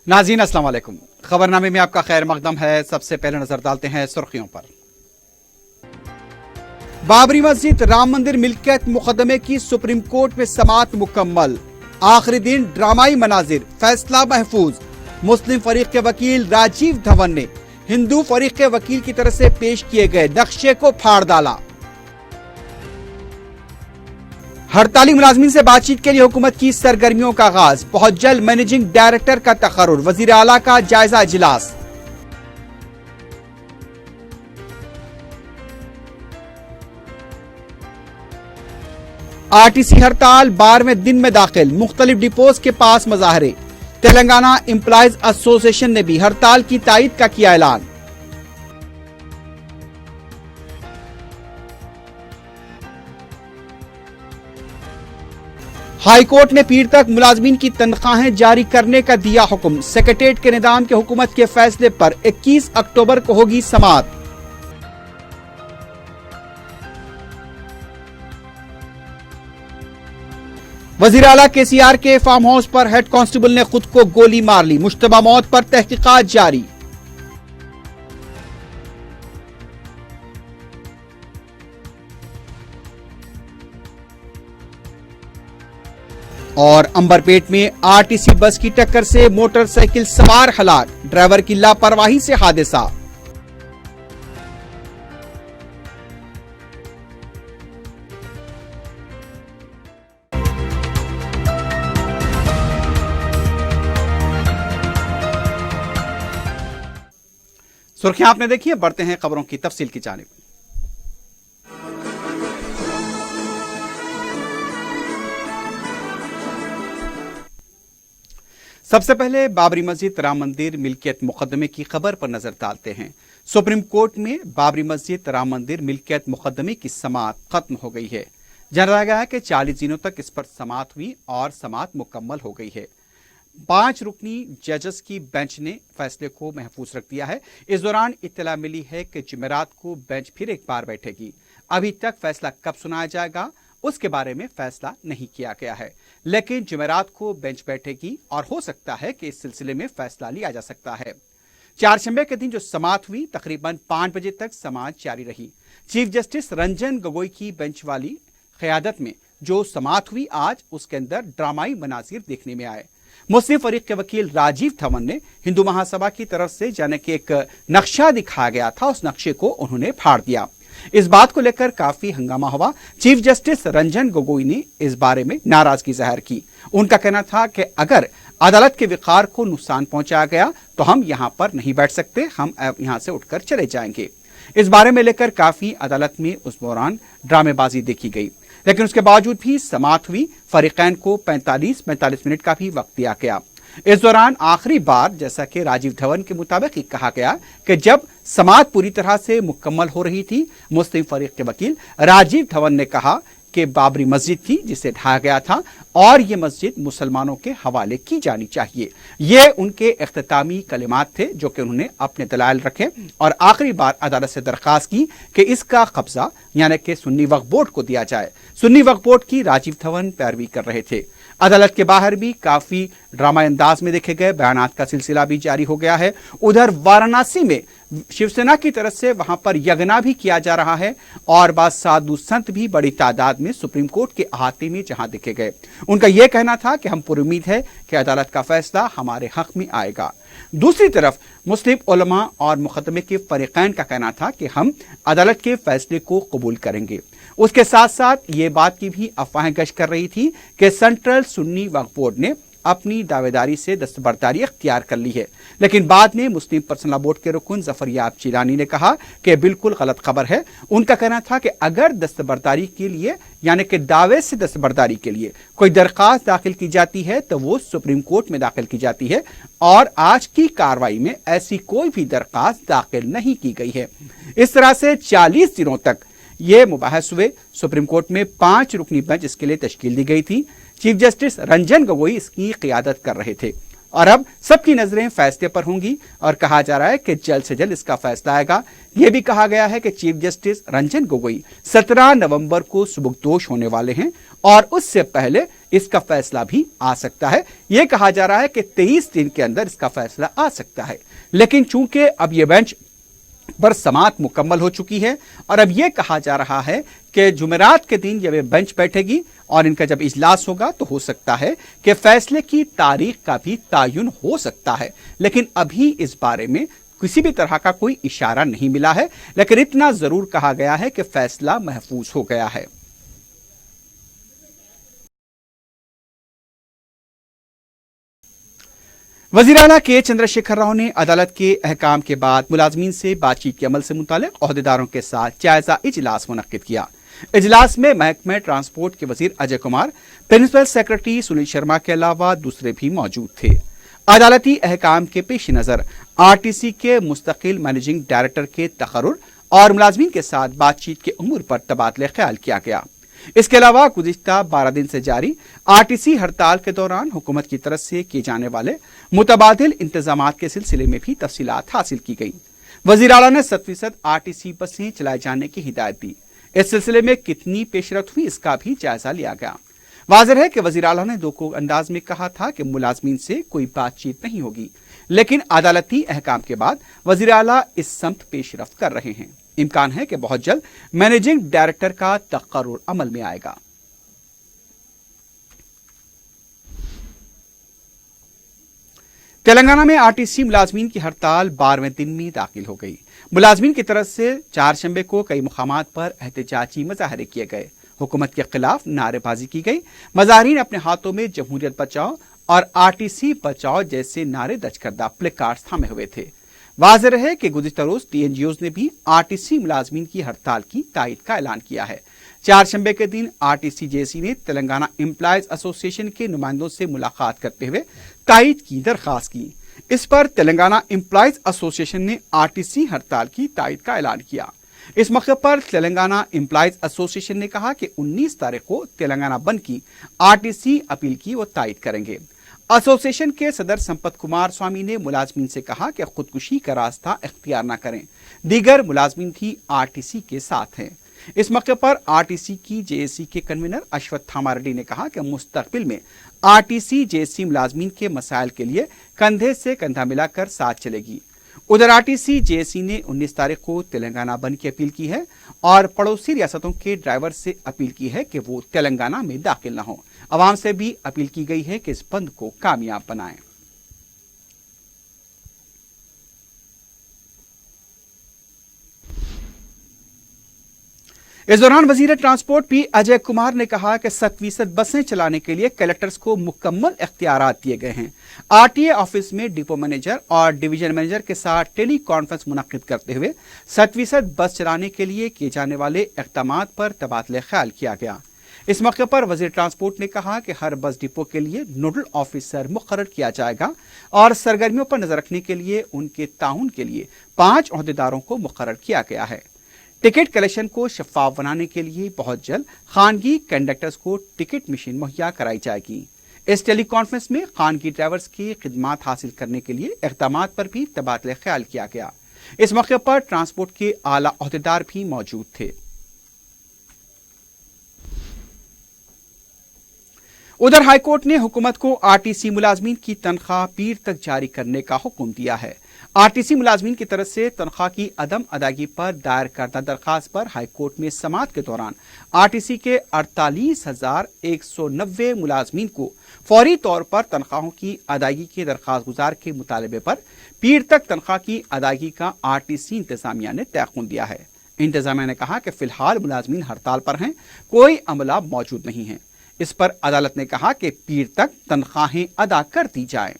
नाज़रीन अस्सलाम वालेकुम। खबरनामे में आपका खैर मकदम है। सबसे पहले नजर डालते हैं सुर्खियों पर। बाबरी मस्जिद राम मंदिर मिल्कियत मुकदमे की सुप्रीम कोर्ट में समाअत मुकम्मल। आखिरी दिन ड्रामाई मनाजिर, फैसला महफूज। मुस्लिम फरीक के वकील राजीव धवन ने हिंदू फरीक के वकील की तरफ से पेश किए गए नक्शे को फाड़ डाला। हड़ताली मुलाजमीन से बातचीत के लिए हुकूमत की सरगर्मियों का आगाज। बहुत जल्द मैनेजिंग डायरेक्टर का तकर्रुर, वजीर आला का जायजा इजलास। आरटीसी हड़ताल 12वें दिन में दाखिल, मुख्तलिफ डिपोज के पास मुजाहरे। तेलंगाना एम्प्लॉइज एसोसिएशन ने भी हड़ताल की तायीद का किया ऐलान। हाई कोर्ट ने पीर तक मुलाजमीन की तनख्वाहें जारी करने का दिया हुक्म। सेक्रेटेरिएट के निजाम के हुकूमत के फैसले पर 21 अक्टूबर को होगी समाअत। वजीर आला केसीआर के फार्म हाउस पर हेड कांस्टेबल ने खुद को गोली मार ली। मुश्तबा मौत पर तहकीकात जारी। और अंबरपेट में आरटीसी बस की टक्कर से मोटरसाइकिल सवार हलाक, ड्राइवर की लापरवाही से हादसा। सुर्खियां आपने देखी है, बढ़ते हैं खबरों की तफसील की जानिब। सबसे पहले बाबरी मस्जिद राम मंदिर मिल्कियत मुकदमे की खबर पर नजर डालते हैं। सुप्रीम कोर्ट में बाबरी मस्जिद राम मंदिर मिल्कियत मुकदमे की समाअत खत्म हो गई है। जाना गया है कि 40 दिनों तक इस पर समाअत हुई और समाअत मुकम्मल हो गई है। 5 रुकनी जजेस की बेंच ने फैसले को महफूज रख दिया है। इस दौरान इत्तला मिली है कि जुमेरात को बेंच फिर एक बार बैठेगी। अभी तक फैसला कब सुनाया जाएगा उसके बारे में फैसला नहीं किया गया है, लेकिन जुमेरात को बेंच बैठेगी और हो सकता है कि इस सिलसिले में फैसला लिया जा सकता है। चारशंबे के दिन जो समाअत हुई, तकरीबन 5 बजे तक समाअत जारी रही। चीफ जस्टिस रंजन गोगोई की बेंच वाली क़यादत में जो समाअत हुई आज, उसके अंदर ड्रामाई मनाजिर देखने में आए। मुस्लिम फरीक के वकील राजीव धवन ने हिंदू महासभा की तरफ से जाने के एक नक्शा दिखाया गया था, उस नक्शे को उन्होंने फाड़ दिया। इस बात को लेकर काफी हंगामा हुआ। चीफ जस्टिस रंजन गोगोई ने इस बारे में नाराजगी जाहिर की। उनका कहना था कि अगर अदालत के वक़ार को नुकसान पहुंचाया गया तो हम यहां पर नहीं बैठ सकते, हम यहां से उठकर चले जाएंगे। इस बारे में लेकर काफी अदालत में उस दौरान ड्रामेबाजी देखी गई, लेकिन उसके बावजूद भी समाअत हुई। फरीकैन को 45 मिनट का भी वक्त दिया गया। इस दौरान आखिरी बार, जैसा कि राजीव धवन के मुताबिक कहा गया कि जब समाअत पूरी तरह से मुकम्मल हो रही थी, मुस्लिम फरीक के वकील राजीव धवन ने कहा कि बाबरी मस्जिद थी जिसे ढाया गया था और ये मस्जिद मुसलमानों के हवाले की जानी चाहिए। ये उनके इख्तितामी कलिमात थे जो कि उन्होंने अपने दलाइल रखे और आखिरी बार अदालत से दरखास्त की कि इसका कब्जा यानी कि सुन्नी वक्फ बोर्ड को दिया जाए। सुन्नी वक्फ बोर्ड की राजीव धवन पैरवी कर रहे थे। अदालत के बाहर भी काफी ड्रामा अंदाज में देखे गए, बयानात का सिलसिला भी जारी हो गया है। उधर वाराणसी में शिवसेना की तरफ से वहां पर यज्ञ भी किया जा रहा है और बाद साधु संत भी बड़ी तादाद में सुप्रीम कोर्ट के अहाते में जहां देखे गए। उनका यह कहना था कि हम पूरी उम्मीद है कि अदालत का फैसला हमारे हक में आएगा। दूसरी तरफ मुस्लिम उलमा और मुकदमे के फरीकैन का कहना था कि हम अदालत के फैसले को कबूल करेंगे। उसके साथ साथ ये बात की भी अफवाहें गश्त कर रही थी कि सेंट्रल सुन्नी वक्फ बोर्ड ने अपनी दावेदारी से दस्तबरदारी अख्तियार कर ली है, लेकिन बाद में मुस्लिम पर्सनल बोर्ड के रुकन जफर याब चिलानी ने कहा कि बिल्कुल गलत खबर है। उनका कहना था कि अगर दस्तबरदारी के लिए यानी कि दावे से दस्तबरदारी के लिए कोई दरखास्त दाखिल की जाती है तो वो सुप्रीम कोर्ट में दाखिल की जाती है और आज की कार्रवाई में ऐसी कोई भी दरखास्त दाखिल नहीं की गई है। इस तरह से 40 दिनों तक ये मुबाहस हुए। सुप्रीम कोर्ट में 5 रुकनी बेंच इसके लिए तश्कील दी गई थी। चीफ जस्टिस रंजन गोगोई इसकी क़ियादत कर रहे थे और अब सबकी नजरें फैसले पर होंगी और कहा जा रहा है कि जल्द से जल्द इसका फैसला आएगा। यह भी कहा गया है कि चीफ जस्टिस रंजन गोगोई 17 नवंबर को सुबुकदोश होने वाले हैं और उससे पहले इसका फैसला भी आ सकता है। यह कहा जा रहा है कि 23 दिन के अंदर इसका फैसला आ सकता है, लेकिन चूंकि अब यह बेंच पर समाअत मुकम्मल हो चुकी है और अब यह कहा जा रहा है कि जुमेरात के दिन जब बेंच बैठेगी और इनका जब इजलास होगा तो हो सकता है कि फैसले की तारीख का भी तायुन हो सकता है, लेकिन अभी इस बारे में किसी भी तरह का कोई इशारा नहीं मिला है। लेकिन इतना जरूर कहा गया है कि फैसला महफूज हो गया है। वजीर आला के चंद्रशेखर राव ने अदालत के अहकाम के बाद मुलाजमीन से बातचीत के अमल से मुतालिक ओहदेदारों के साथ जायजा इजलास मुनक्किद किया। इजलास में महकमे ट्रांसपोर्ट के वजीर अजय कुमार, प्रिंसिपल सेक्रेटरी सुनील शर्मा के अलावा दूसरे भी मौजूद थे। अदालती अहकाम के पेश नजर आरटीसी के मुस्तकिल मैनेजिंग डायरेक्टर के तकर्रुर और मुलाजमीन के साथ बातचीत के उमूर पर तबादले ख्याल किया गया। इसके अलावा गुज़िश्ता 12 दिन से जारी आरटीसी हड़ताल के दौरान हुकूमत की तरफ से किए जाने वाले मुतबादिल इंतजामात के सिलसिले में भी तफसीलात हासिल की गई। वज़ीर आला ने 100% आरटीसी बसें चलाए जाने की हिदायत दी। इस सिलसिले में कितनी पेशरफ्त हुई इसका भी जायजा लिया गया। वाज़ेह है कि वज़ीर आला ने दो अंदाज में कहा था कि मुलाजमीन से कोई बातचीत नहीं होगी, लेकिन अदालती अहकाम के बाद वज़ीर आला इस समत पेशरफ्त कर रहे हैं। इम्कान है कि बहुत जल्द मैनेजिंग डायरेक्टर का तकर्रुर अमल में आएगा। तेलंगाना में आरटीसी मुलाजमीन की हड़ताल 12वें दिन में दाखिल हो गई। मुलाजमीन की तरफ से चारशंबे को कई मुकामात पर एहतजाजी मुजाहरे किए गए। हुकूमत के खिलाफ नारेबाजी की गई। मुजाहिरीन अपने हाथों में जमहूरियत बचाओ और आरटीसी बचाओ जैसे नारे दर्ज करदा प्लेकार्ड्स थामे हुए थे। वाज़ेह रहे कि गुज़िश्ता रोज टीएनजीओज ने भी आरटीसी मुलाजमीन की हड़ताल की तायद का ऐलान किया है। चारशंबे के दिन आरटीसी जेसी ने तेलंगाना एम्प्लॉयज एसोसिएशन के नुमाइंदों से मुलाकात करते हुए तायद की दरखास्त की। इस पर तेलंगाना एम्प्लॉयज एसोसिएशन ने आरटीसी हड़ताल की तायद का ऐलान किया। इस मौके पर तेलंगाना एम्प्लॉयज एसोसिएशन ने कहा कि 19 तारीख को तेलंगाना बंद की आरटीसी अपील की वो तायद करेंगे। एसोसिएशन के सदर संपत कुमार स्वामी ने मुलाजमीन से कहा कि खुदकुशी का रास्ता इख्तियार न करें। दीगर मुलाजमीन भी आरटीसी के साथ हैं। इस मौके पर आरटीसी की जेएसी के कन्वीनर अश्वत्थामा रेड्डी ने कहा कि मुस्तकबिल में आरटीसी जेएसी मुलाजमीन के मसाइल के लिए कंधे से कंधा मिलाकर साथ चलेगी। उधर आरटीसी जेएसी ने 19 तारीख को तेलंगाना बंद की अपील की है और पड़ोसी रियासतों के ड्राइवर से अपील की है कि वो तेलंगाना में दाखिल न हो। अवाम से भी अपील की गई है कि इस बंद को कामयाब बनाएं। इस दौरान वजीर ट्रांसपोर्ट पी अजय कुमार ने कहा कि 100% बसें चलाने के लिए कलेक्टर्स को मुकम्मल इख्तियारात दिए गए हैं। आरटीए ऑफिस में डिपो मैनेजर और डिवीजन मैनेजर के साथ टेली कॉन्फ्रेंस मुनक्किद करते हुए 100% बस चलाने के लिए किए जाने वाले इक़दामात पर तबादले ख्याल किया गया। इस मौके पर वजीर ट्रांसपोर्ट ने कहा कि हर बस डिपो के लिए नोडल ऑफिसर मुकर्रर किया जाएगा और सरगर्मियों पर नजर रखने के लिए उनके ताउन के लिए 5 ओहदेदारों को मुकर्रर किया गया है। टिकट कलेक्शन को शफाफ बनाने के लिए बहुत जल्द खानगी कंडक्टर्स को टिकट मशीन मुहैया कराई जाएगी। इस टेली कॉन्फ्रेंस में खानगी ड्राइवर्स की खिदमात हासिल करने के लिए इक़दामात पर भी तबादले ख्याल किया गया। इस मौके पर ट्रांसपोर्ट के आला ओहदेदार भी मौजूद थे। उधर हाईकोर्ट ने हुकूमत को आरटीसी मुलाजमीन की तनख्वाह पीर तक जारी करने का हुक्म दिया है। आरटीसी मुलाजमीन की तरफ से तनख्वाह की अदम अदायगी पर दायर करदा दरखास्त पर हाईकोर्ट में समाअत के दौरान आरटीसी के 48,190 मुलाजमीन को फौरी तौर पर तनख्वाहों की अदायगी के दरखास्त गुजार के मुतालबे पर पीर तक तनख्वाह की अदायगी का आरटीसी इंतजामिया ने तयख्खुन दिया है। इंतजामिया ने कहा कि फिलहाल मुलाजमीन हड़ताल पर हैं, कोई अमला मौजूद नहीं है। इस पर अदालत ने कहा कि पीर तक तनख्वाहें अदा कर दी जाएं।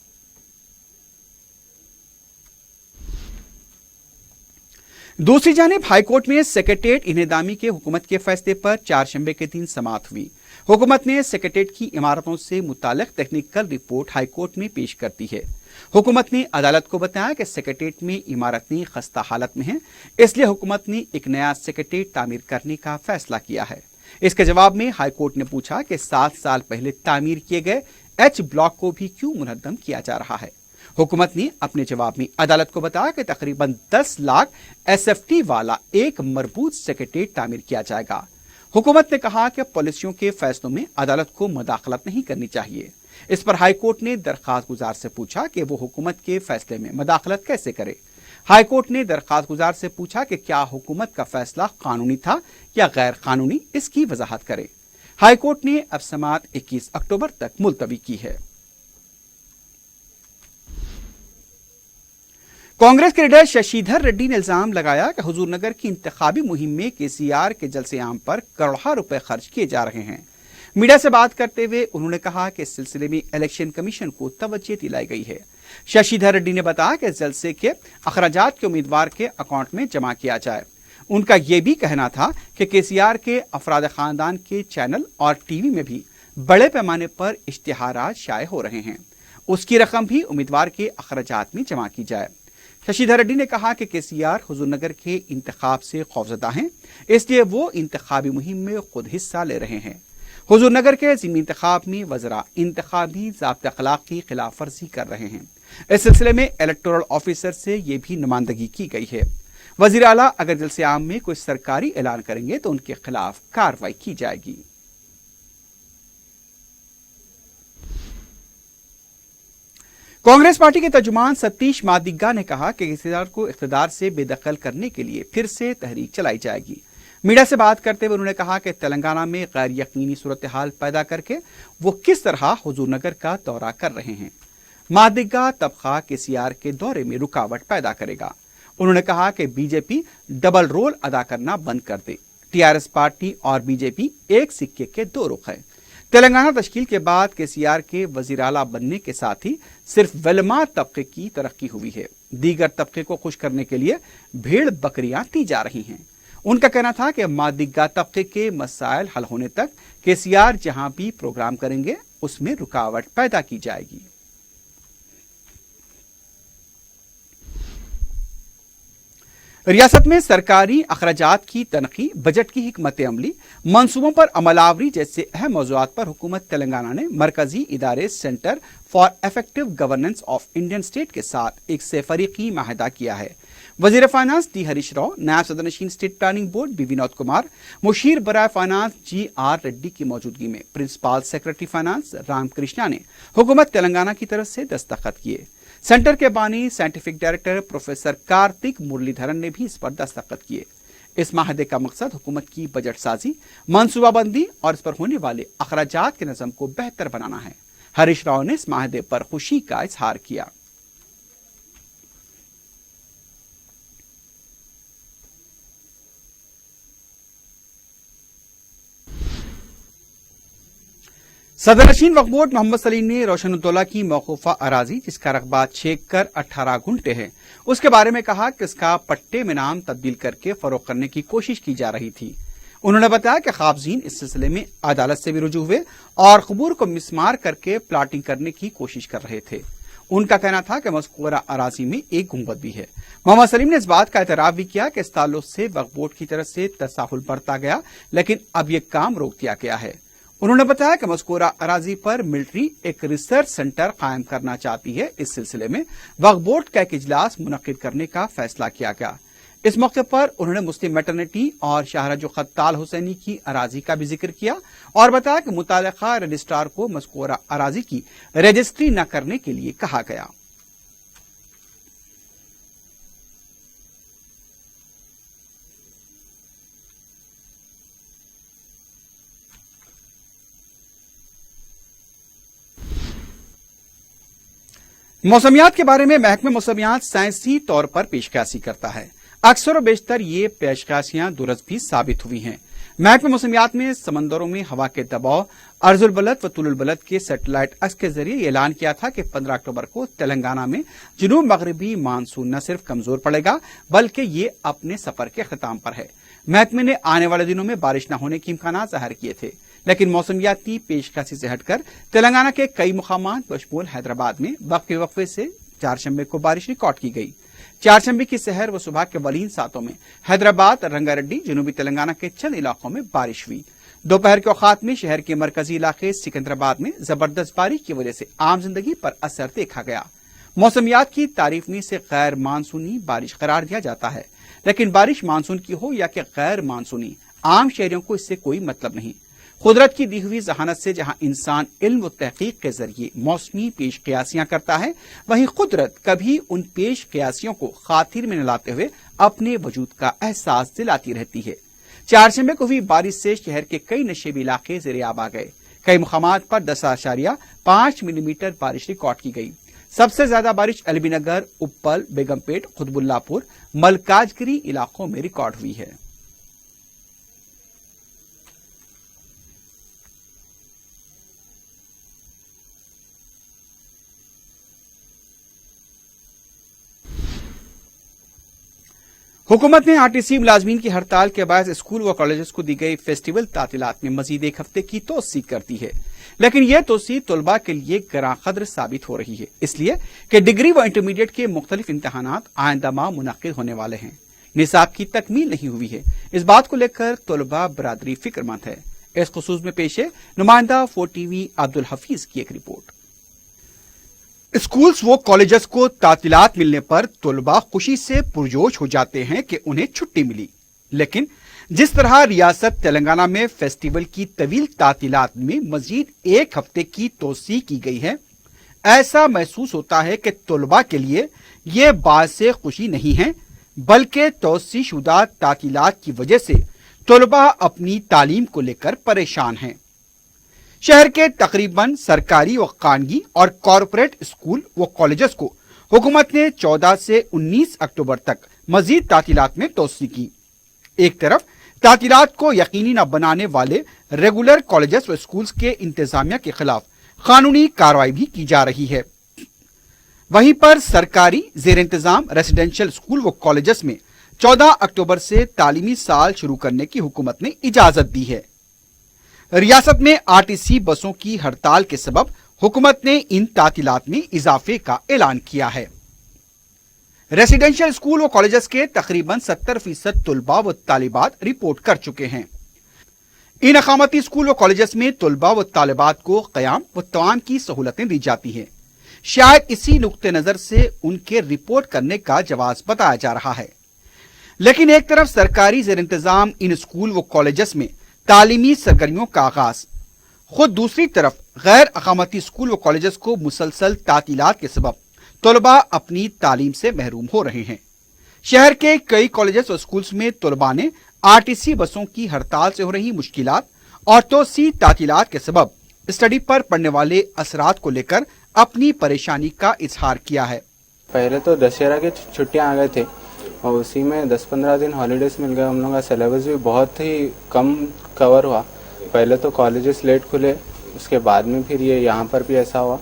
दूसरी जानिब हाईकोर्ट में सेक्रेटेरिएट इन्हेदामी के हुकूमत के फैसले पर चारशंबे के दिन समाअत हुई। हुकूमत ने सेक्रेटेरिएट की इमारतों से मुताल्लिक टेक्निकल रिपोर्ट हाईकोर्ट में पेश कर दी है। हुकूमत ने अदालत को बताया कि सेक्रेटेरिएट में इमारतें खस्ता हालत में हैं, इसलिए हुकूमत ने एक नया सेक्रेटेरिएट तामीर करने का फैसला किया है। इसके जवाब में हाईकोर्ट ने पूछा कि 7 साल पहले तामीर किए गए एच ब्लॉक को भी क्यों मुनद्दम किया जा रहा है। हुकूमत ने अपने जवाब में अदालत को बताया कि तकरीबन 10 लाख एसएफटी वाला एक मरबूत सेक्रेटेरिएट तामीर किया जाएगा। हुकूमत ने कहा कि पॉलिसियों के फैसलों में अदालत को मुदाखलत नहीं करनी चाहिए। इस पर हाई कोर्ट ने दरखास्त गुजार से पूछा कि वो हुकूमत के फैसले में मुदाखलत कैसे करे। हाई कोर्ट ने दरखास्त गुजार से पूछा कि क्या हुकूमत का फैसला कानूनी था या गैर कानूनी, इसकी वजाहत करे। हाई कोर्ट ने अब समाअत 21 अक्टूबर तक मुलतवी की है। कांग्रेस के लीडर शशिधर रेड्डी ने इल्जाम लगाया कि हुजूरनगर की इंतखाबी मुहिम में केसीआर के जलसे आम पर करोड़ों रुपए खर्च किए जा रहे हैं। मीडिया से बात करते हुए उन्होंने कहा कि इस सिलसिले में इलेक्शन कमीशन को तवज्जो दिलाई गई है। शशिधर रेड्डी ने बताया कि इस जलसे के अखराजात के उम्मीदवार के अकाउंट में जमा किया जाए। उनका यह भी कहना था कि केसीआर के अफराद खानदान के चैनल और टीवी में भी बड़े पैमाने पर इश्तिहारात शाये हो रहे हैं, उसकी रकम भी उम्मीदवार के अखराजात में जमा की जाए। शशिधर रेड्डी ने कहा कि केसीआर हुजूरनगर के इंतखाब से खौफजदा हैं, इसलिए वो इंतखाबी मुहिम में खुद हिस्सा ले रहे हैं। हुजूरनगर के ज़िमनी इंतखाब में वज़रा इंतखाबी ज़ाब्ता अखलाक की खिलाफ वर्जी कर रहे हैं। इस सिलसिले में इलेक्टोरल ऑफिसर से ये भी नुमाइंदगी की गई है। वज़ीर आला अगर जलसे आम में कोई सरकारी ऐलान करेंगे तो उनके खिलाफ कार्रवाई की जाएगी। कांग्रेस पार्टी के तर्जुमान सतीश मादिग्गा ने कहा कि केसीआर को इख्तिदार से बेदखल करने के लिए फिर से तहरीक चलाई जाएगी। मीडिया से बात करते हुए उन्होंने कहा कि तेलंगाना में गैर यकीनी सूरत हाल पैदा करके वो किस तरह हुजूरनगर का दौरा कर रहे हैं। मादिग्गा तबका केसीआर के दौरे में रुकावट पैदा करेगा। उन्होंने कहा कि बीजेपी डबल रोल अदा करना बंद कर दे। टीआरएस पार्टी और बीजेपी एक सिक्के के दो रुख है। तेलंगाना तश्कील के बाद केसीआर के वजीर आला बनने के साथ ही सिर्फ वेलमा तबके की तरक्की हुई है। दीगर तबके को खुश करने के लिए भेड़ बकरियां दी जा रही हैं। उनका कहना था कि मादिग्गा तबके के मसाइल हल होने तक केसीआर जहां भी प्रोग्राम करेंगे उसमें रुकावट पैदा की जाएगी। रियासत में सरकारी अखराजात की तनखी, बजट की हिकमत अमली, मंसूबों पर अमलावरी जैसे अहम मौज़ूआत पर हुकूमत तेलंगाना ने मरकजी इदारे centre for effective governance of Indian state के साथ एक सेफरीकी माहिदा किया है। वजीर फाइनेंस टी हरीश राव, नायब सदरनशीन state planning board B Vinod Kumar, मुशीर बराए फाइनेंस जी आर रेड्डी की मौजूदगी में principal secretary finance Ram Krishna ने हुकूमत तेलंगाना की तरफ से दस्तखत किए। सेंटर के बानी scientific director professor Karthik Muralidharan ने भी इस पर दस्तखत किए। इस माहदे का मकसद हुकूमत की बजट साजी, मनसूबाबंदी और इस पर होने वाले अखराजात के नज़म को बेहतर बनाना है। हरीश राव ने इस माहदे पर खुशी का इजहार किया। सदरनशीन वक्फ बोर्ड मोहम्मद सलीम ने रोशनुद्दौला की मौकूफा अराजी, जिसका रकबा 6 गुंठे है, उसके बारे में कहा कि इसका पट्टे में नाम तब्दील करके फरोख्त करने की कोशिश की जा रही थी। उन्होंने बताया कि ख्वाबजीन इस सिलसिले में अदालत से भी रुजू हुए और खबूर को मिसमार करके प्लाटिंग करने की कोशिश कर रहे थे। उनका कहना था कि मज़कूरा अराजी में एक गुंबद भी है। मोहम्मद सलीम ने इस बात का एतराफ भी किया कि इस ताल्लुक से वक्फ बोर्ड की तरफ से तसाहुल बरता गया, लेकिन अब यह काम रोक दिया गया है। उन्होंने बताया कि मज़कूरा अराजी पर मिलिट्री एक रिसर्च सेंटर कायम करना चाहती है। इस सिलसिले में वक्फ बोर्ड का एक इजलास मुनक्किद करने का फैसला किया गया। इस मौके पर उन्होंने मुस्लिम मैटरनिटी और शाहराजो खत्ताल हुसैनी की अराजी का भी जिक्र किया और बताया कि मुतालिका रजिस्ट्रार को मज़कूरा अराजी की रजिस्ट्री न करने के लिए कहा गया। मौसमियात के बारे में महकमे मौसमियात साइंसी तौर पर पेशकशी करता है। अक्सर व बेशतर ये पेशकशियां दुरुस्त भी साबित हुई हैं। महकमे मौसमियात में समंदरों में हवा के दबाव, अर्जुल बलद व तुलुल बलद के सैटेलाइट अक्स के जरिए ऐलान किया था कि 15 अक्टूबर को तेलंगाना में जुनूब मगरबी मानसून न सिर्फ कमजोर पड़ेगा बल्कि ये अपने सफर के अख्ताम पर है। महकमे ने आने वाले दिनों में बारिश न होने के इम्कान जाहिर किए थे, लेकिन मौसमियाती पेशकशी से हटकर तेलंगाना के कई मुकामात बशमूल हैदराबाद में वक्फे से चारशंबे को बारिश रिकॉर्ड की गई। चारशंबे की सहर व सुबह के वलीन सातों में हैदराबाद, रंगारेड्डी, जनूबी तेलंगाना के चंद इलाकों में बारिश हुई। दोपहर के औकात में शहर के मरकजी इलाके सिकंदराबाद में जबरदस्त बारिश की वजह से आम जिंदगी पर असर देखा गया। मौसमियात की तारीफ में इसे गैर मानसूनी बारिश करार दिया जाता है, लेकिन बारिश मानसून की हो या कि गैर मानसूनी, आम शहरियों को इससे कोई मतलब नहीं। कुदरत की दी हुई जहानत से जहां इंसान इल्म व तहकीक के जरिए मौसमी पेश कियासियां करता है, वहीं कुदरत कभी उन पेश कियासियों को खातिर में न लाते हुए अपने वजूद का एहसास दिलाती रहती है। चारशंबे को हुई बारिश से शहर के कई नशेबी इलाके ज़ेर-ए-आब आ गए। कई मुकामात पर 10.5 मिलीमीटर बारिश रिकॉर्ड की गई। सबसे ज्यादा बारिश एलबी नगर, उप्पल, बेगमपेट, कुतुबुल्लापुर, मलकाजगिरी इलाकों में रिकॉर्ड हुई है। हुकूमत ने आरटीसी मुलाजमीन की हड़ताल के बाद स्कूल व कॉलेजेस को दी गई फेस्टिवल तातीलात में मजीद एक हफ्ते की तोसी कर दी है, लेकिन यह तोसी तलबा के लिए गरां कद्र साबित हो रही है, इसलिए कि डिग्री व इंटरमीडिएट के मुख्तलिफ इम्तहानात आइंदा माह मुनक्किद होने वाले हैं। निसाब की तकमील नहीं हुई है। इस बात को लेकर तलबा बरादरी फिक्रमंद है। इस खुसूस में पेश है नुमाइंदा 4TV अब्दुल हफीज की एक रिपोर्ट। स्कूल्स व कॉलेजेस को तातीलात मिलने पर तलबा खुशी से पुरजोश हो जाते हैं कि उन्हें छुट्टी मिली, लेकिन जिस तरह रियासत तेलंगाना में फेस्टिवल की तवील तातीलात में मजीद एक हफ्ते की तोसी की गई है, ऐसा महसूस होता है कि तलबा के लिए ये बाइसे खुशी नहीं है, बल्कि तोसी शुदा तातीलात की वजह से तलबा अपनी तालीम को लेकर परेशान हैं। शहर के तकरीबन सरकारी व खानगी और कॉरपोरेट स्कूल व कॉलेजेस को हुकूमत ने 14 से 19 अक्टूबर तक मजीद तातीलात में तोसी की। एक तरफ तातीलात को यकीनी न बनाने वाले रेगुलर कॉलेजेस व स्कूल्स के इंतजामिया के खिलाफ कानूनी कार्रवाई भी की जा रही है, वहीं पर सरकारी जेर इंतजाम रेसिडेंशियल स्कूल व कॉलेजेस में 14 अक्टूबर से तालीमी साल शुरू करने की हुकूमत ने इजाजत दी है। रियासत में आरटीसी बसों की हड़ताल के सबब हुकूमत ने इन तातीलात में इजाफे का ऐलान किया है। रेसिडेंशियल स्कूल व कॉलेजेस के तकरीबन 70% तलबा व तालिबात रिपोर्ट कर चुके हैं। इन अकामती स्कूल व कॉलेजेस में तलबा व तालिबात को क़याम व तमाम की सहूलतें दी जाती हैं। शायद इसी नुक्ते नजर से उनके रिपोर्ट करने का जवाब बताया जा रहा है, लेकिन एक तरफ सरकारी जेर इंतजाम इन स्कूल व कॉलेजेस में तालीमी सरगर्मियों का आगाज, खुद दूसरी तरफ गैर अकामती स्कूल व कॉलेजेस को मुसलसल तातीलात के सबब तलबा अपनी तालीम से महरूम हो रहे हैं। शहर के कई कॉलेजेस व स्कूल्स में तलबा ने आरटीसी बसों की हड़ताल से हो रही मुश्किलात और तोसी तातीलात के सबब स्टडी पर पड़ने वाले असरात को लेकर अपनी परेशानी का इजहार किया है। पहले तो दशहरा की छुट्टियां आ गए थे और उसी में 10-15 दिन हॉलीडेज मिल गए। हम लोग का सिलेबस भी बहुत ही कम कवर हुआ। पहले तो कॉलेजेस लेट खुले, उसके बाद में फिर ये यहाँ पर भी ऐसा हुआ,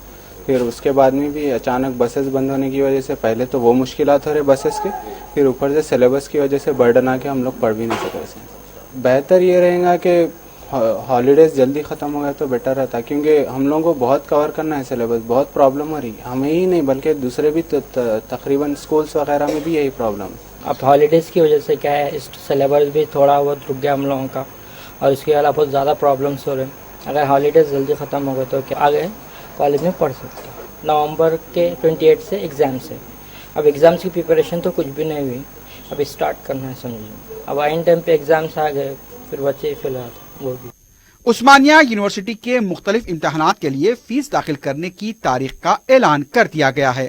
फिर उसके बाद में भी अचानक बसेस बंद होने की वजह से पहले तो वो मुश्किलात हो रहे बसेस के, फिर ऊपर से सिलेबस की वजह से बर्डन आके हम लोग पढ़ भी नहीं सके। ऐसे बेहतर ये रहेगा कि हॉलीडेज जल्दी ख़त्म हो गए तो बेटर रहता, क्योंकि हम लोगों को बहुत कवर करना है सिलेबस। बहुत प्रॉब्लम हो रही है, हमें ही नहीं बल्कि दूसरे भी तकरीबन स्कूल्स वगैरह में भी यही प्रॉब्लम है। अब हॉलीडेज़ की वजह से क्या है, सिलेबस भी थोड़ा बहुत रुक गया हम लोगों का, और इसके अलावा बहुत ज़्यादा प्रॉब्लम्स हो रहे हैं। अगर हॉलीडेज़ जल्दी ख़त्म हो गए तो क्या आगे कॉलेज में पढ़ सकते हैं। नवंबर के 28 से एग्ज़ाम्स है। अब एग्ज़ाम्स की प्रिपरेशन तो कुछ भी नहीं हुई, अब स्टार्ट करना है समझिए। अब आइन टाइम पे एग्ज़ाम्स आ गए, फिर बच्चे फिलहाल वो भी। उस्मानिया यूनिवर्सिटी के मुख्तलिफ इम्तहानात के लिए फीस दाखिल करने की तारीख का ऐलान कर दिया गया है।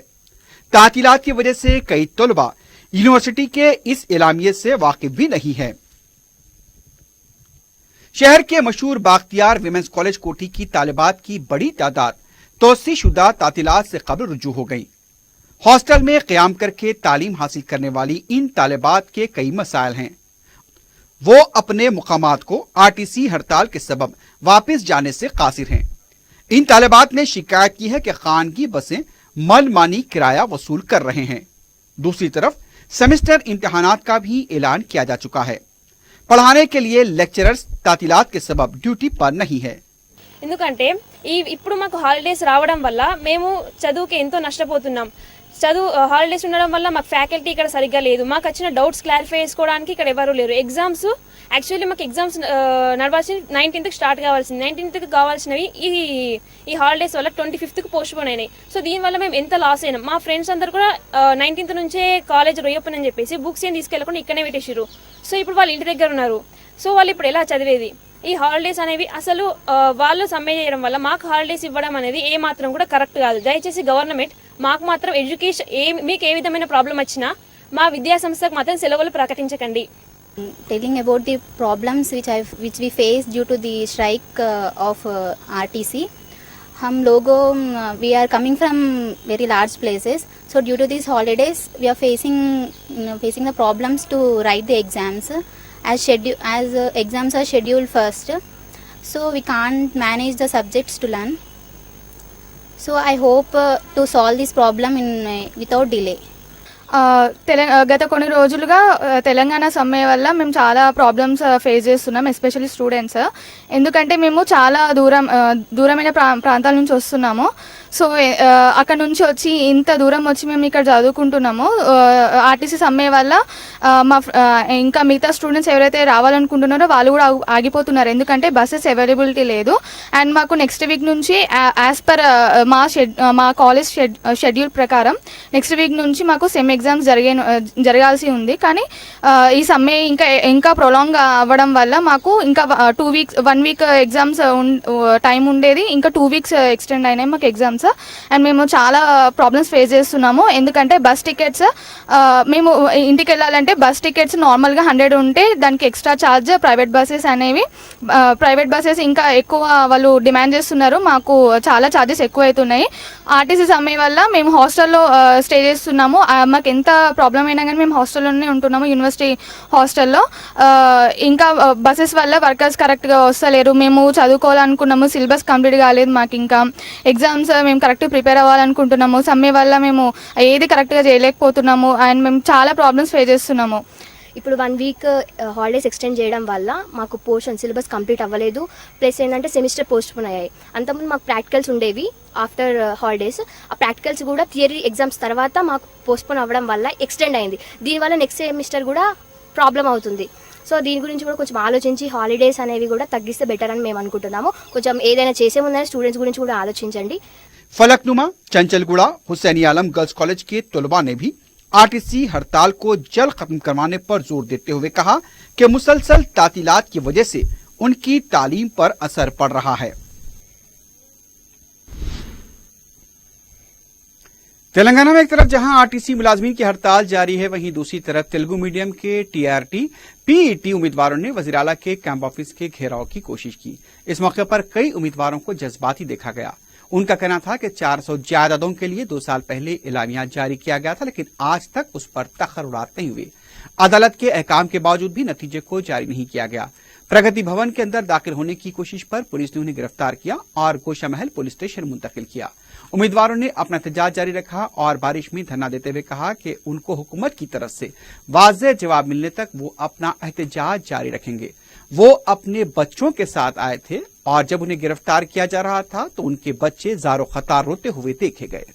तातीलात की वजह से कई तलबा यूनिवर्सिटी के इस एलामिये से वाकिफ भी नहीं है। शहर के मशहूर बाख्तियार विमेंस कॉलेज कोठी की तालिबात की बड़ी तादाद तोसी शुदा तातीलात से कबल रुजू हो गई। हॉस्टल में क़याम करके तालीम हासिल करने वाली इन तालिबात के कई मसाइल हैं। वो अपने मुकामात को आरटीसी हड़ताल के सबब वापस जाने से कासिर हैं। इन तालिबात ने शिकायत की है कि खानगी बसें मनमानी किराया वसूल कर रहे हैं। दूसरी तरफ सेमेस्टर इम्तिहानात का भी ऐलान किया जा चुका है। पढ़ाने के लिए लेक्चरर्स तातीलात के सबब ड्यूटी पर नहीं है। ఎందుకంటే ఇప్పుడు మాకు హాలిడేస్ రావడం వల్ల మేము చదువుకి ఎంతో నష్టపోతున్నాం. హాలిడేస్ ఉండడం వల్ల మాకు ఫ్యాకల్టీ ఇక్కడ సరిగ్గా లేదు. మాకు వచ్చిన డౌట్స్ క్లారిఫై చేసుకోవడానికి ఇక్కడ ఎవరు లేరు. ఎగ్జామ్స్ యాక్చువల్లీ మాకు ఎగ్జామ్స్ నడవాల్సింది 19th స్టార్ట్ కావాల్సింది, 19th కావాల్సినవి ఈ హాలిడేస్ వల్ల 25th పోస్ట్ పోన్ అయినాయి. సో దీనివల్ల మేము ఎంత లాస్ అయినాం. మా ఫ్రెండ్స్ అందరు కూడా 19th నుంచే కాలేజ్ రీఓపెన్ అని చెప్పేసి బుక్స్ ఏం తీసుకెళ్లకుండా ఇక్కడనే పెట్టేసారు. సో ఇప్పుడు వాళ్ళు ఇంటి దగ్గర ఉన్నారు. సో వాళ్ళు ఇప్పుడు ఎలా చదివేది? ఈ హాలిడేస్ అనేవి అసలు వాళ్ళు సమ్మె చేయడం వల్ల మాకు హాలిడేస్ ఇవ్వడం అనేది ఏ మాత్రం కూడా కరెక్ట్ కాదు. దయచేసి గవర్నమెంట్ మాకు మాత్రం ఎడ్యుకేషన్ మీకు ఏ విధమైన ప్రాబ్లం వచ్చినా మా విద్యా సంస్థకు మాత్రం సెలవులు ప్రకటించకండి. Telling about the problems which we face due to the strike of RTC. हम लोगों we are coming from very large places, so due to these holidays we are facing the problems to write the exams as exams are scheduled first, so we can't manage the subjects to learn. So I hope to solve this problem without delay. గత కొన్ని రోజులుగా తెలంగాణ సమ్మె వల్ల మేము చాలా problems face చేస్తున్నాం, especially students. ఎందుకంటే మేము చాలా దూరమైన ప్రాంతాల నుంచి వస్తున్నాము. సో అక్కడ నుంచి వచ్చి ఇంత దూరం వచ్చి మేము ఇక్కడ చదువుకుంటున్నాము. ఆర్టీసీ సమ్మె వల్ల ఇంకా మిగతా స్టూడెంట్స్ ఎవరైతే రావాలనుకుంటున్నారో వాళ్ళు కూడా ఆగిపోతున్నారు, ఎందుకంటే బస్సెస్ అవైలబిలిటీ లేదు. అండ్ మాకు నెక్స్ట్ వీక్ నుంచి యాజ్ పర్ మా కాలేజ్ షెడ్యూల్ ప్రకారం నెక్స్ట్ వీక్ నుంచి మాకు సెమ్ ఎగ్జామ్స్ జరగాల్సి ఉంది. కానీ ఈ సమ్మె ఇంకా ప్రొలాంగ్ అవ్వడం వల్ల మాకు ఇంకా 1 వీక్ ఎగ్జామ్స్ టైం ఉండేది, ఇంకా 2 వీక్స్ ఎక్స్టెండ్ అయినాయి మాకు ఎగ్జామ్స్. అండ్ మేము చాలా ప్రాబ్లమ్స్ ఫేస్ చేస్తున్నాము. ఎందుకంటే బస్ టికెట్స్ మేము ఇంటికి వెళ్ళాలంటే బస్ టికెట్స్ నార్మల్గా 100 ఉంటే దానికి ఎక్స్ట్రా ఛార్జ్ ప్రైవేట్ బస్సెస్ ఇంకా ఎక్కువ వాళ్ళు డిమాండ్ చేస్తున్నారు. మాకు చాలా ఛార్జెస్ ఎక్కువ అవుతున్నాయి. ఆర్టీసీ సమ్మె వల్ల మేము హాస్టల్లో స్టే చేస్తున్నాము. మాకు ఎంత ప్రాబ్లం అయినా కానీ మేము హాస్టల్లోనే ఉంటున్నాము, యూనివర్సిటీ హాస్టల్లో. ఇంకా బస్సెస్ వల్ల వర్కర్స్ కరెక్ట్గా వస్తలేరు. మేము చదువుకోవాలనుకున్నాము, సిలబస్ కంప్లీట్ కాలేదు. మాకు ఇంకా ఎగ్జామ్స్ మేము కరెక్ట్ ప్రిపేర్ అవ్వాలనుకుంటున్నాము. సమ్మె వల్ల మేము ఏది కరెక్ట్గా చేయలేకపోతున్నాము అండ్ మేము చాలా ప్రాబ్లమ్స్ ఫేస్ చేస్తున్నాము. ఇప్పుడు 1 వీక్ హాలిడేస్ ఎక్స్టెండ్ చేయడం వల్ల మాకు పోర్షన్ సిలబస్ కంప్లీట్ అవ్వలేదు. ప్లస్ ఏంటంటే సెమిస్టర్ పోస్ట్ పోన్ అయ్యాయి. అంతకుముందు మాకు ప్రాక్టికల్స్ ఉండేవి ఆఫ్టర్ హాలిడేస్. ఆ ప్రాక్టికల్స్ కూడా థియరీ ఎగ్జామ్స్ తర్వాత మాకు పోస్ట్ పోన్ అవ్వడం వల్ల ఎక్స్టెండ్ అయింది. దీనివల్ల నెక్స్ట్ సెమిస్టర్ కూడా ప్రాబ్లం అవుతుంది. సో దీని గురించి కూడా కొంచెం ఆలోచించి హాలిడేస్ అనేవి కూడా తగ్గిస్తే బెటర్ అని మేము అనుకుంటున్నాము. కొంచెం ఏదైనా చేసే ముందని స్టూడెంట్స్ గురించి కూడా ఆలోచించండి. फलकनुमा चंचलगुड़ा हुसैनी आलम गर्ल्स कॉलेज के तलबा ने भी आरटीसी हड़ताल को जल्द खत्म करवाने पर जोर देते हुए कहा कि मुसलसल तातीलात की वजह से उनकी तालीम पर असर पड़ रहा है. तेलंगाना में एक तरफ जहां आरटीसी मुलाजमीन की हड़ताल जारी है, वहीं दूसरी तरफ तेलुगु मीडियम के टीआरटी पीईटी उम्मीदवारों ने वजीर आला के कैंप ऑफिस के घेराव की कोशिश की. इस मौके पर कई उम्मीदवारों को जज्बाती देखा गया. उनका कहना था कि 400 जायदादों के लिए 2 साल पहले इलामिया जारी किया गया था, लेकिन आज तक उस पर तखरुरात नहीं हुए. अदालत के अहकाम के बावजूद भी नतीजे को जारी नहीं किया गया. प्रगति भवन के अंदर दाखिल होने की कोशिश पर पुलिस ने उन्हें गिरफ्तार किया और गोशा महल पुलिस स्टेशन मुंतकिल किया. उम्मीदवारों ने अपना एहतजाज जारी रखा और बारिश में धरना देते हुए कहा कि उनको हुकूमत की तरफ से वाज़ेह जवाब मिलने तक वो अपना एहतजाज जारी रखेंगे. वो अपने बच्चों के साथ आए थे और जब उन्हें गिरफ्तार किया जा रहा था तो उनके बच्चे ज़ारो ख़तार रोते हुए देखे गए.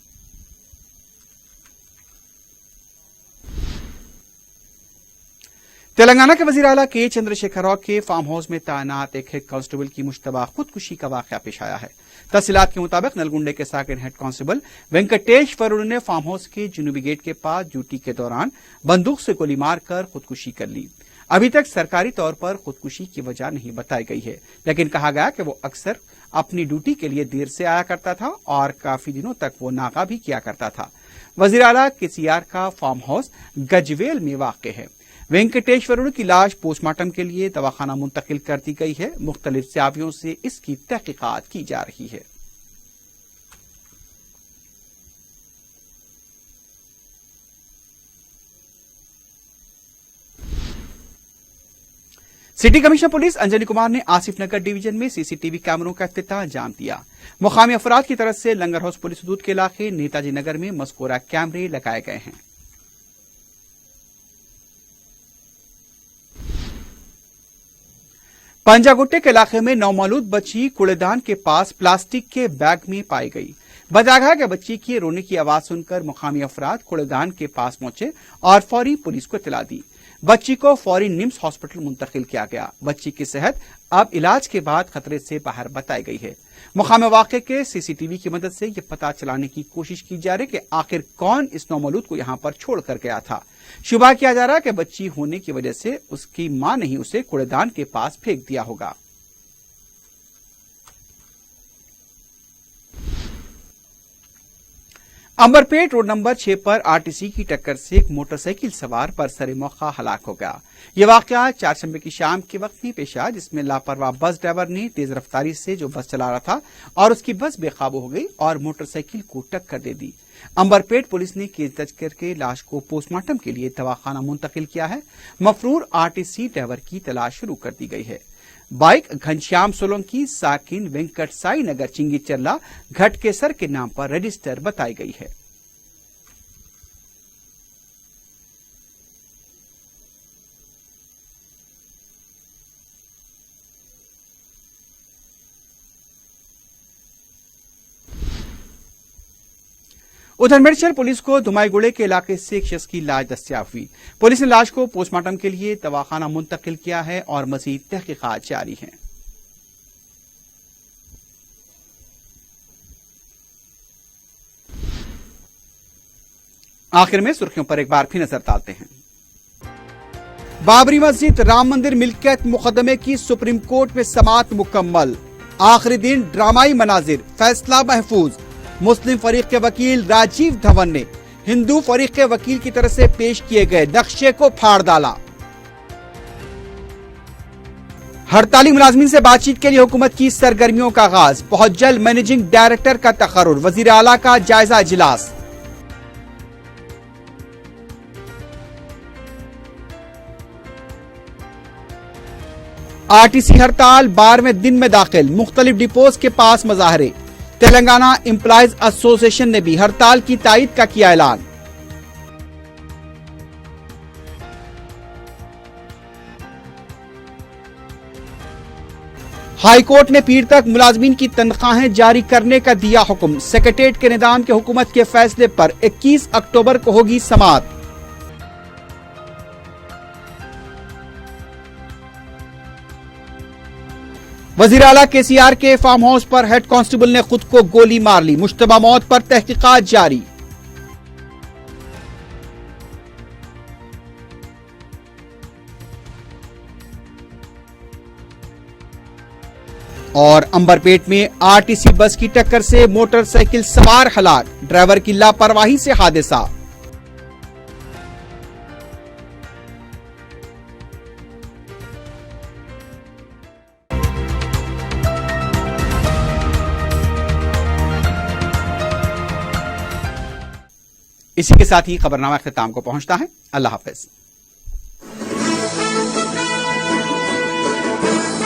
तेलंगाना के वजीर आला के चंद्रशेखर राव के फार्म हाउस में तैनात एक हेड कांस्टेबल की मुश्तबा खुदकुशी का वाकया पेश आया है. तफसीलात के मुताबिक नलगुंडे के साकिन हेड कांस्टेबल वेंकटेश वरुण ने फार्म हाउस के जुनूबी गेट के पास ड्यूटी के दौरान बंदूक से गोली मारकर खुदकुशी कर ली. अभी तक सरकारी तौर पर खुदकुशी की वजह नहीं बताई गई है, लेकिन कहा गया कि वो अक्सर अपनी ड्यूटी के लिए देर से आया करता था और काफी दिनों तक वो नाका भी किया करता था. वजीर आला केसीआर का फार्म हाउस गजवेल में वाक़ है. वेंकटेश्वरुण की लाश पोस्टमार्टम के लिए दवाखाना मुंतकिल कर दी गई है. मुख्तलिफ ज़ावियों से इसकी तहकीकात की जा रही है. City commissioner police Anjani Kumar ने आसिफ नगर डिवीजन में सीसीटीवी कैमरों का इफ्तिताह अंजाम दिया. मुकामी अफराद की तरफ से लंगर हाउस पुलिस हदूद के इलाके नेताजी नगर में मज़कूरा कैमरे लगाए गए हैं. पंजागुट्टे के इलाके में नौमालूद बच्ची कूड़ेदान के पास प्लास्टिक के बैग में पाई गई. बताया गया कि बच्ची की रोने की आवाज सुनकर मुकामी अफराद कूड़ेदान के पास पहुंचे और फौरी पुलिस को इत्तला दी. बच्ची को फौरी निम्स हॉस्पिटल मुंतकिल किया गया। बच्ची की सेहत अब इलाज के बाद खतरे से बाहर बताई गई है। मुकाम वाक़े के सीसीटीवी की मदद से यह पता चलाने की कोशिश की जा रही है कि आखिर कौन इस नौमौलूद को यहां पर छोड़ कर गया था। शुबा किया जा रहा है कि बच्ची होने की वजह से उसकी मां ने ही उसे कूड़ेदान के पास फेंक दिया होगा। अंबरपेट रोड नंबर 6 पर आरटीसी की टक्कर से एक मोटरसाइकिल सवार बरसरे मौका हलाक हो गया। यह वाकया चारशंबे की शाम के वक्त में पेश आया, जिसमें लापरवाह बस ड्राइवर ने तेज रफ्तारी से जो बस चला रहा था और उसकी बस बेकाबू हो गई और मोटरसाइकिल को टक्कर दे दी। अंबरपेट पुलिस ने केस दर्ज करके लाश को पोस्टमार्टम के लिए दवाखाना मुंतकिल किया है। मफरूर आरटीसी ड्राइवर की तलाश शुरू कर दी गई है। बाइक घनश्याम सोलंकी साकिन वेंकट साई नगर चिंगी चरला घटकेसर के नाम पर रजिस्टर बताई गई है। उधर मिर्चल पुलिस को धुमाईगुड़े के इलाके से एक शख्स की लाश दस्तयाब हुई। पुलिस ने लाश को पोस्टमार्टम के लिए दवाखाना मुंतकिल किया है और मजीद तहकीकात जारी हैं। आखिर में सुर्खियों पर एक बार फिर नजर डालते हैं। बाबरी मस्जिद राम मंदिर मिल्कियत मुकदमे की सुप्रीम कोर्ट में समाअत मुकम्मल। आखिरी दिन ड्रामाई मनाजिर, फैसला महफूज। मुस्लिम फरीक के वकील राजीव धवन ने हिंदू फरीक के वकील की तरफ से पेश किए गए नक्शे को फाड़ डाला। हड़ताली मुलाजमीन से बातचीत के लिए हुकूमत की सरगर्मियों का आगाज। बहुत जल्द मैनेजिंग डायरेक्टर का तकर्रुर, वजीर आला का जायजा इजलास। आरटीसी हड़ताल 12वें दिन में दाखिल, मुख्तलिफ डिपोज के पास मुजाहरे। तेलंगाना एम्प्लॉयज एसोसिएशन ने भी हड़ताल की तायीद का किया ऐलान। हाई कोर्ट ने पीर तक मुलाजमीन की तनख्वाहें जारी करने का दिया हुक्म। सेक्रेटेरिएट के निजाम के हुकूमत के फैसले पर 21 अक्टूबर को होगी समाअत। वजीर आला केसीआर के फार्म हाउस पर हेड कांस्टेबल ने खुद को गोली मार ली। मुश्तबा मौत पर तहकीकात जारी। और अंबरपेट में आरटीसी बस की टक्कर से मोटरसाइकिल सवार हलाक, ड्राइवर की लापरवाही से हादसा। इसी के साथ ही खबरनामा अख्ताम को पहुंचता है। अल्लाह हाफिज।